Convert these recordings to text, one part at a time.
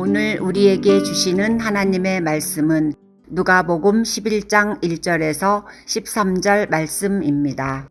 오늘 우리에게 주시는 하나님의 말씀은 누가복음 11장 1절에서 13절 말씀입니다.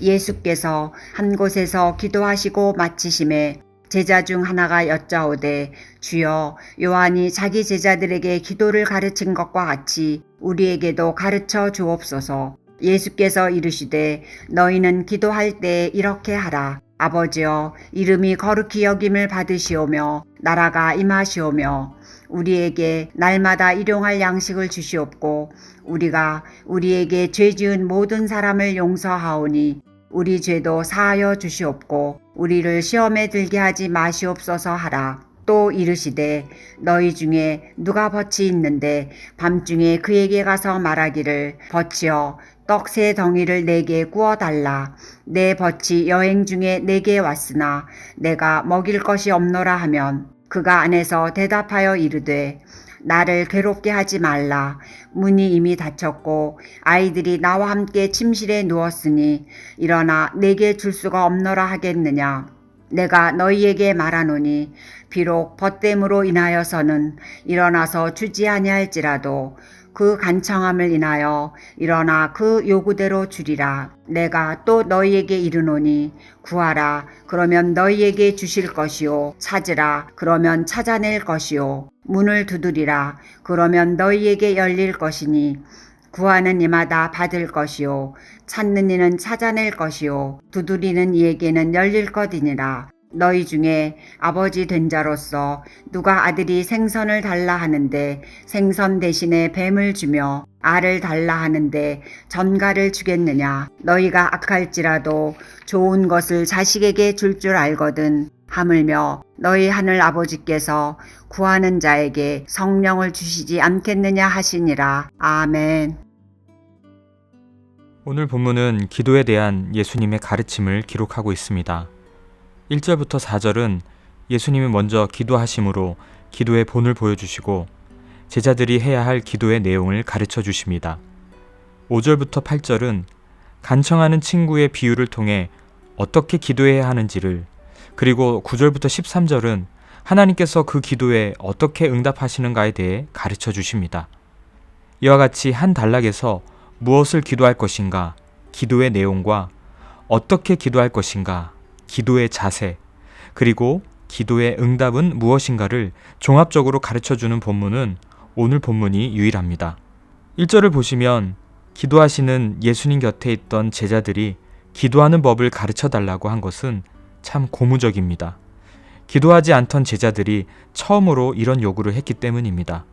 예수께서 한 곳에서 기도하시고 마치심에 제자 중 하나가 여짜오되 주여, 요한이 자기 제자들에게 기도를 가르친 것과 같이 우리에게도 가르쳐 주옵소서. 예수께서 이르시되 너희는 기도할 때에 이렇게 하라. 아버지여, 이름이 거룩히 여김을 받으시오며 나라가 임하시오며 우리에게 날마다 일용할 양식을 주시옵고 우리가 우리에게 죄 지은 모든 사람을 용서하오니 우리 죄도 사하여 주시옵고 우리를 시험에 들게 하지 마시옵소서 하라. 또 이르시되 너희 중에 누가 벗이 있는데 밤중에 그에게 가서 말하기를 벗이여, 떡 3덩이를 내게 구워달라. 내 벗이 여행 중에 내게 왔으나 내가 먹일 것이 없노라 하면 그가 안에서 대답하여 이르되 나를 괴롭게 하지 말라. 문이 이미 닫혔고 아이들이 나와 함께 침실에 누웠으니 일어나 내게 줄 수가 없노라 하겠느냐. 내가 너희에게 말하노니 비록 벗됨으로 인하여서는 일어나서 주지 아니할지라도 그 간청함을 인하여 일어나 그 요구대로 주리라. 내가 또 너희에게 이르노니 구하라, 그러면 너희에게 주실 것이요. 찾으라, 그러면 찾아낼 것이요. 문을 두드리라, 그러면 너희에게 열릴 것이니 구하는 이마다 받을 것이요. 찾는 이는 찾아낼 것이요. 두드리는 이에게는 열릴 것이니라. 너희 중에 아버지 된 자로서 누가 아들이 생선을 달라 하는데 생선 대신에 뱀을 주며 알을 달라 하는데 전갈을 주겠느냐. 너희가 악할지라도 좋은 것을 자식에게 줄 줄 알거든. 하물며 너희 하늘 아버지께서 구하는 자에게 성령을 주시지 않겠느냐 하시니라. 아멘. 오늘 본문은 기도에 대한 예수님의 가르침을 기록하고 있습니다. 1절부터 4절은 예수님이 먼저 기도하심으로 기도의 본을 보여주시고 제자들이 해야 할 기도의 내용을 가르쳐 주십니다. 5절부터 8절은 간청하는 친구의 비유를 통해 어떻게 기도해야 하는지를, 그리고 9절부터 13절은 하나님께서 그 기도에 어떻게 응답하시는가에 대해 가르쳐 주십니다. 이와 같이 한 단락에서 무엇을 기도할 것인가, 기도의 내용과 어떻게 기도할 것인가, 기도의 자세, 그리고 기도의 응답은 무엇인가를 종합적으로 가르쳐주는 본문은 오늘 본문이 유일합니다. 1절을 보시면 기도하시는 예수님 곁에 있던 제자들이 기도하는 법을 가르쳐달라고 한 것은 참 고무적입니다. 기도하지 않던 제자들이 처음으로 이런 요구를 했기 때문입니다.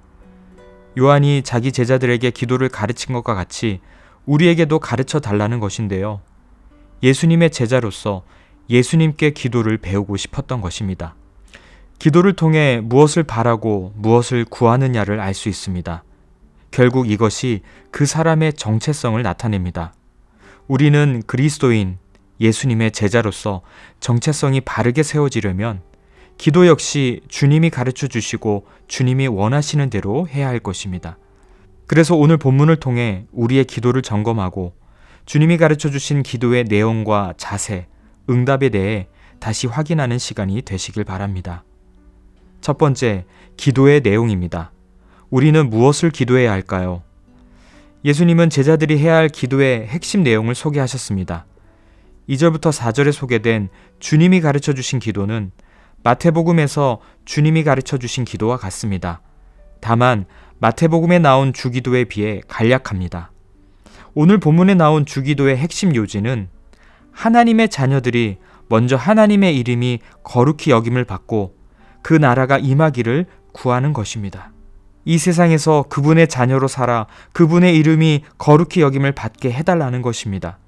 요한이 자기 제자들에게 기도를 가르친 것과 같이 우리에게도 가르쳐 달라는 것인데요. 예수님의 제자로서 예수님께 기도를 배우고 싶었던 것입니다. 기도를 통해 무엇을 바라고 무엇을 구하느냐를 알 수 있습니다. 결국 이것이 그 사람의 정체성을 나타냅니다. 우리는 그리스도인 예수님의 제자로서 정체성이 바르게 세워지려면 기도 역시 주님이 가르쳐 주시고 주님이 원하시는 대로 해야 할 것입니다. 그래서 오늘 본문을 통해 우리의 기도를 점검하고 주님이 가르쳐 주신 기도의 내용과 자세, 응답에 대해 다시 확인하는 시간이 되시길 바랍니다. 첫 번째, 기도의 내용입니다. 우리는 무엇을 기도해야 할까요? 예수님은 제자들이 해야 할 기도의 핵심 내용을 소개하셨습니다. 2절부터 4절에 소개된 주님이 가르쳐 주신 기도는 마태복음에서 주님이 가르쳐 주신 기도와 같습니다. 다만 마태복음에 나온 주기도에 비해 간략합니다. 오늘 본문에 나온 주기도의 핵심 요지는 하나님의 자녀들이 먼저 하나님의 이름이 거룩히 여김을 받고 그 나라가 임하기를 구하는 것입니다. 이 세상에서 그분의 자녀로 살아 그분의 이름이 거룩히 여김을 받게 해달라는 것입니다.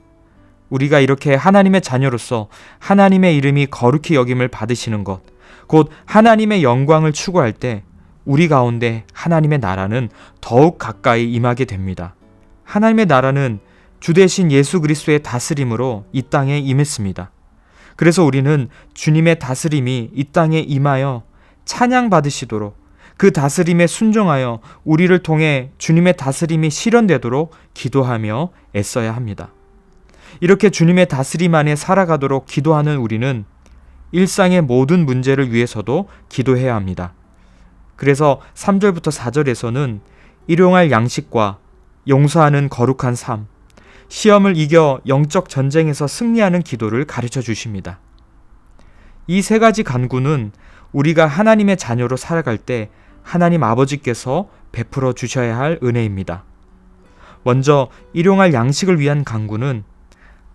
우리가 이렇게 하나님의 자녀로서 하나님의 이름이 거룩히 여김을 받으시는 것, 곧 하나님의 영광을 추구할 때 우리 가운데 하나님의 나라는 더욱 가까이 임하게 됩니다. 하나님의 나라는 주 대신 예수 그리스도의 다스림으로 이 땅에 임했습니다. 그래서 우리는 주님의 다스림이 이 땅에 임하여 찬양받으시도록 그 다스림에 순종하여 우리를 통해 주님의 다스림이 실현되도록 기도하며 애써야 합니다. 이렇게 주님의 다스림 안에 살아가도록 기도하는 우리는 일상의 모든 문제를 위해서도 기도해야 합니다. 그래서 3절부터 4절에서는 일용할 양식과 용서하는 거룩한 삶, 시험을 이겨 영적 전쟁에서 승리하는 기도를 가르쳐 주십니다. 이 세 가지 간구는 우리가 하나님의 자녀로 살아갈 때 하나님 아버지께서 베풀어 주셔야 할 은혜입니다. 먼저 일용할 양식을 위한 간구는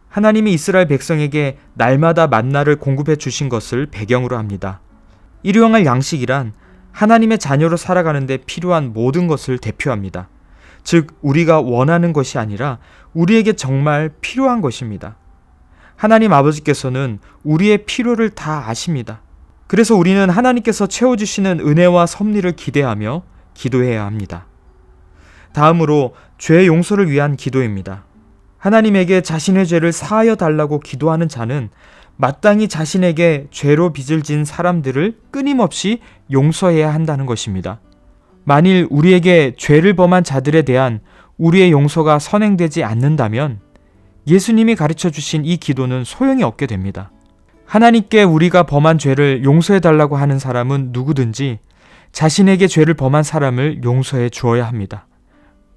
하나님이 이스라엘 백성에게 날마다 만나를 공급해 주신 것을 배경으로 합니다. 일용할 양식이란 하나님의 자녀로 살아가는데 필요한 모든 것을 대표합니다. 즉, 우리가 원하는 것이 아니라 우리에게 정말 필요한 것입니다. 하나님 아버지께서는 우리의 필요를 다 아십니다. 그래서 우리는 하나님께서 채워주시는 은혜와 섭리를 기대하며 기도해야 합니다. 다음으로 죄 용서를 위한 기도입니다. 하나님에게 자신의 죄를 사하여 달라고 기도하는 자는 마땅히 자신에게 죄로 빚을 진 사람들을 끊임없이 용서해야 한다는 것입니다. 만일 우리에게 죄를 범한 자들에 대한 우리의 용서가 선행되지 않는다면 예수님이 가르쳐 주신 이 기도는 소용이 없게 됩니다. 하나님께 우리가 범한 죄를 용서해 달라고 하는 사람은 누구든지 자신에게 죄를 범한 사람을 용서해 주어야 합니다.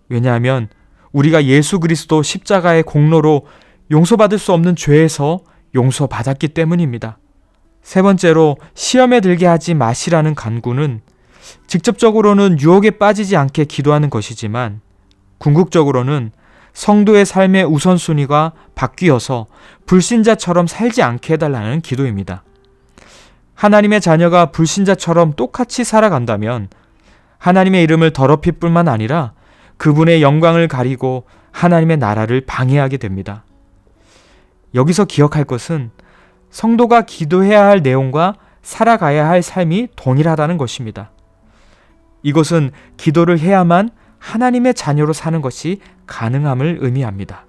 왜냐하면 우리가 예수 그리스도 십자가의 공로로 용서받을 수 없는 죄에서 용서받았기 때문입니다. 세 번째로 시험에 들게 하지 마시라는 간구는 직접적으로는 유혹에 빠지지 않게 기도하는 것이지만 궁극적으로는 성도의 삶의 우선순위가 바뀌어서 불신자처럼 살지 않게 해달라는 기도입니다. 하나님의 자녀가 불신자처럼 똑같이 살아간다면 하나님의 이름을 더럽힐 뿐만 아니라 그분의 영광을 가리고 하나님의 나라를 방해하게 됩니다. 여기서 기억할 것은 성도가 기도해야 할 내용과 살아가야 할 삶이 동일하다는 것입니다. 이것은 기도를 해야만 하나님의 자녀로 사는 것이 가능함을 의미합니다.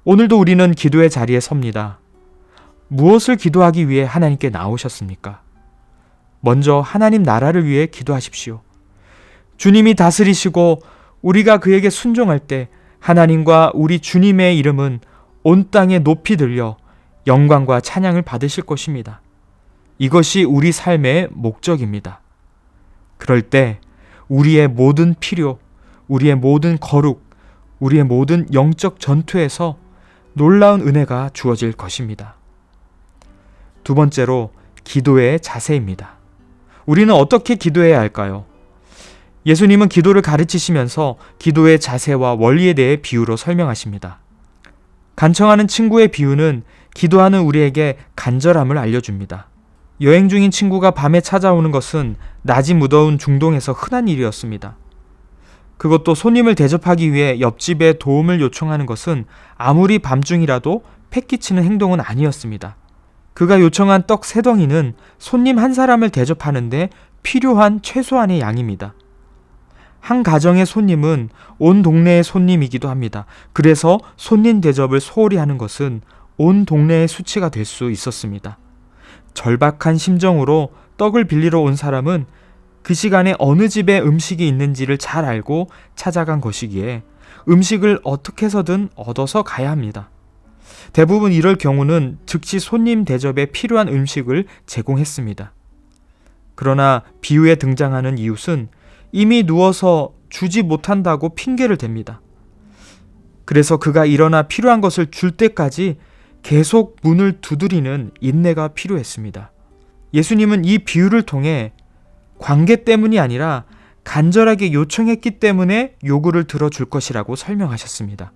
오늘도 우리는 기도의 자리에 섭니다. 무엇을 기도하기 위해 하나님께 나오셨습니까? 먼저 하나님 나라를 위해 기도하십시오. 주님이 다스리시고 우리가 그에게 순종할 때 하나님과 우리 주님의 이름은 온 땅에 높이 들려 영광과 찬양을 받으실 것입니다. 이것이 우리 삶의 목적입니다. 그럴 때 우리의 모든 필요, 우리의 모든 거룩, 우리의 모든 영적 전투에서 놀라운 은혜가 주어질 것입니다. 두 번째로 기도의 자세입니다. 우리는 어떻게 기도해야 할까요? 예수님은 기도를 가르치시면서 기도의 자세와 원리에 대해 비유로 설명하십니다. 간청하는 친구의 비유는 기도하는 우리에게 간절함을 알려줍니다. 여행 중인 친구가 밤에 찾아오는 것은 낮이 무더운 중동에서 흔한 일이었습니다. 그것도 손님을 대접하기 위해 옆집에 도움을 요청하는 것은 아무리 밤중이라도 패기치는 행동은 아니었습니다. 그가 요청한 떡 3덩이는 손님 한 사람을 대접하는데 필요한 최소한의 양입니다. 한 가정의 손님은 온 동네의 손님이기도 합니다. 그래서 손님 대접을 소홀히 하는 것은 온 동네의 수치가 될 수 있었습니다. 절박한 심정으로 떡을 빌리러 온 사람은 그 시간에 어느 집에 음식이 있는지를 잘 알고 찾아간 것이기에 음식을 어떻게 해서든 얻어서 가야 합니다. 대부분 이럴 경우는 즉시 손님 대접에 필요한 음식을 제공했습니다. 그러나 비유에 등장하는 이웃은 이미 누워서 주지 못한다고 핑계를 댑니다. 그래서 그가 일어나 필요한 것을 줄 때까지 계속 문을 두드리는 인내가 필요했습니다. 예수님은 이 비유를 통해 관계 때문이 아니라 간절하게 요청했기 때문에 요구를 들어줄 것이라고 설명하셨습니다.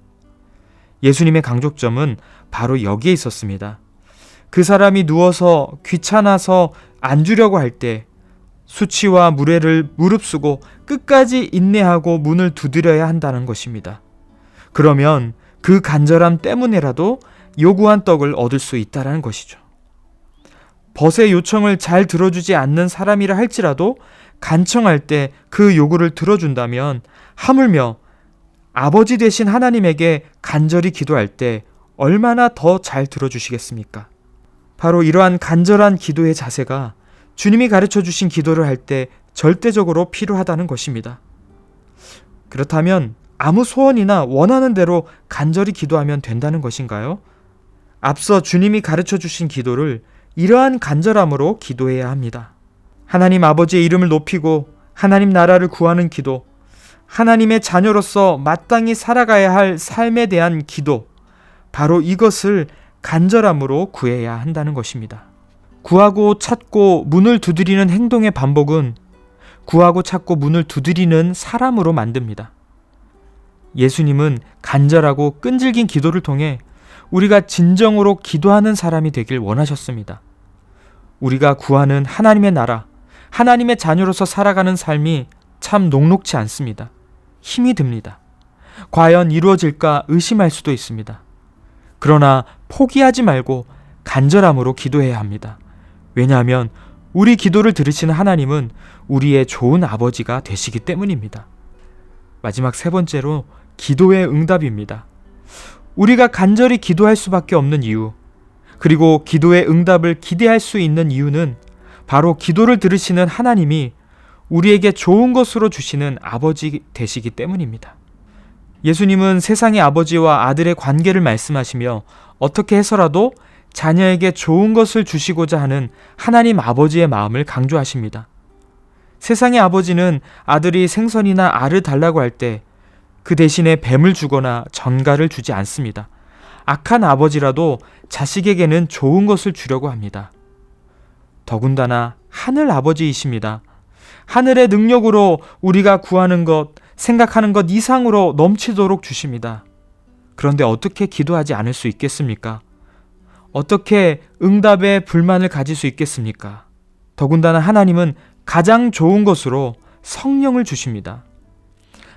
예수님의 강조점은 바로 여기에 있었습니다. 그 사람이 누워서 귀찮아서 안 주려고 할 때 수치와 무례를 무릅쓰고 끝까지 인내하고 문을 두드려야 한다는 것입니다. 그러면 그 간절함 때문에라도 요구한 떡을 얻을 수 있다는 것이죠. 벗의 요청을 잘 들어주지 않는 사람이라 할지라도 간청할 때 그 요구를 들어준다면 하물며 아버지 되신 하나님에게 간절히 기도할 때 얼마나 더 잘 들어주시겠습니까? 바로 이러한 간절한 기도의 자세가 주님이 가르쳐 주신 기도를 할 때 절대적으로 필요하다는 것입니다. 그렇다면 아무 소원이나 원하는 대로 간절히 기도하면 된다는 것인가요? 앞서 주님이 가르쳐 주신 기도를 이러한 간절함으로 기도해야 합니다. 하나님 아버지의 이름을 높이고 하나님 나라를 구하는 기도, 하나님의 자녀로서 마땅히 살아가야 할 삶에 대한 기도, 바로 이것을 간절함으로 구해야 한다는 것입니다. 구하고 찾고 문을 두드리는 행동의 반복은 구하고 찾고 문을 두드리는 사람으로 만듭니다. 예수님은 간절하고 끈질긴 기도를 통해 우리가 진정으로 기도하는 사람이 되길 원하셨습니다. 우리가 구하는 하나님의 나라, 하나님의 자녀로서 살아가는 삶이 참 녹록지 않습니다. 힘이 듭니다. 과연 이루어질까 의심할 수도 있습니다. 그러나 포기하지 말고 간절함으로 기도해야 합니다. 왜냐하면 우리 기도를 들으시는 하나님은 우리의 좋은 아버지가 되시기 때문입니다. 마지막 세 번째로 기도의 응답입니다. 우리가 간절히 기도할 수밖에 없는 이유, 그리고 기도의 응답을 기대할 수 있는 이유는 바로 기도를 들으시는 하나님이 우리에게 좋은 것으로 주시는 아버지 되시기 때문입니다. 예수님은 세상의 아버지와 아들의 관계를 말씀하시며 어떻게 해서라도 자녀에게 좋은 것을 주시고자 하는 하나님 아버지의 마음을 강조하십니다. 세상의 아버지는 아들이 생선이나 알을 달라고 할 때 그 대신에 뱀을 주거나 전갈을 주지 않습니다. 악한 아버지라도 자식에게는 좋은 것을 주려고 합니다. 더군다나 하늘 아버지이십니다. 하늘의 능력으로 우리가 구하는 것, 생각하는 것 이상으로 넘치도록 주십니다. 그런데 어떻게 기도하지 않을 수 있겠습니까? 어떻게 응답에 불만을 가질 수 있겠습니까? 더군다나 하나님은 가장 좋은 것으로 성령을 주십니다.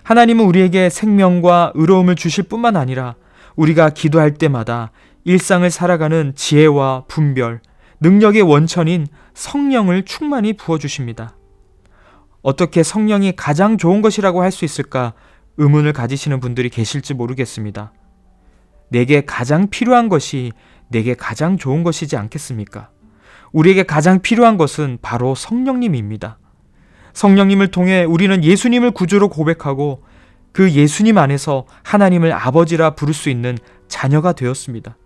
하나님은 우리에게 생명과 의로움을 주실 뿐만 아니라 우리가 기도할 때마다 일상을 살아가는 지혜와 분별, 능력의 원천인 성령을 충만히 부어주십니다. 어떻게 성령이 가장 좋은 것이라고 할 수 있을까 의문을 가지시는 분들이 계실지 모르겠습니다. 내게 가장 필요한 것이 내게 가장 좋은 것이지 않겠습니까? 우리에게 가장 필요한 것은 바로 성령님입니다. 성령님을 통해 우리는 예수님을 구주로 고백하고 그 예수님 안에서 하나님을 아버지라 부를 수 있는 자녀가 되었습니다.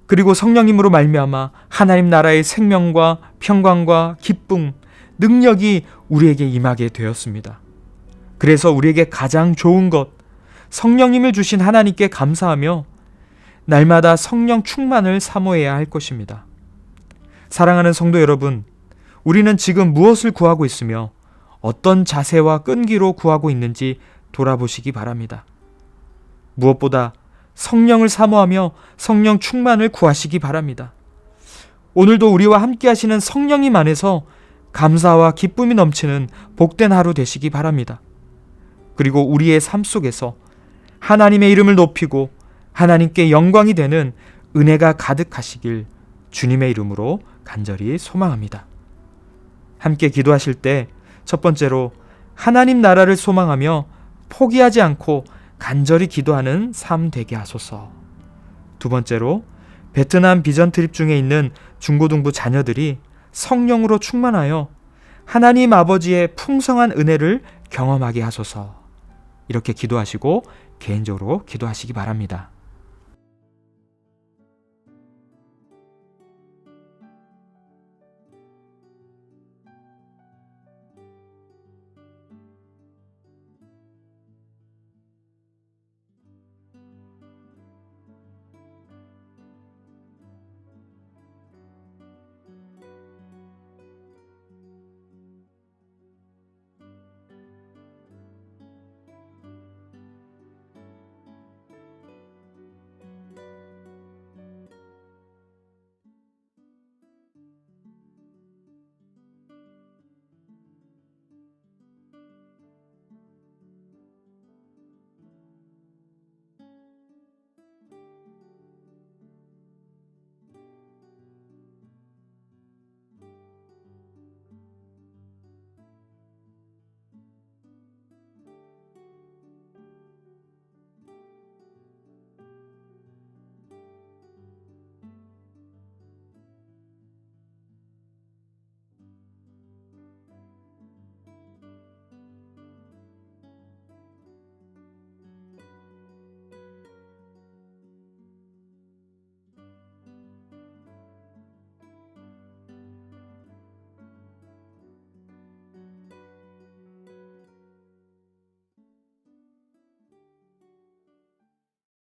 그리고 성령님으로 말미암아 하나님 나라의 생명과 평강과 기쁨, 능력이 우리에게 임하게 되었습니다. 그래서 우리에게 가장 좋은 것, 성령님을 주신 하나님께 감사하며 날마다 성령 충만을 사모해야 할 것입니다. 사랑하는 성도 여러분, 우리는 지금 무엇을 구하고 있으며 어떤 자세와 끈기로 구하고 있는지 돌아보시기 바랍니다. 무엇보다 성령을 사모하며 성령 충만을 구하시기 바랍니다. 오늘도 우리와 함께 하시는 성령님 안에서 감사와 기쁨이 넘치는 복된 하루 되시기 바랍니다. 그리고 우리의 삶 속에서 하나님의 이름을 높이고 하나님께 영광이 되는 은혜가 가득하시길 주님의 이름으로 간절히 소망합니다. 함께 기도하실 때 첫 번째로 하나님 나라를 소망하며 포기하지 않고 간절히 기도하는 삶 되게 하소서. 두 번째로 베트남 비전 트립 중에 있는 중고등부 자녀들이 성령으로 충만하여 하나님 아버지의 풍성한 은혜를 경험하게 하소서. 이렇게 기도하시고 개인적으로 기도하시기 바랍니다.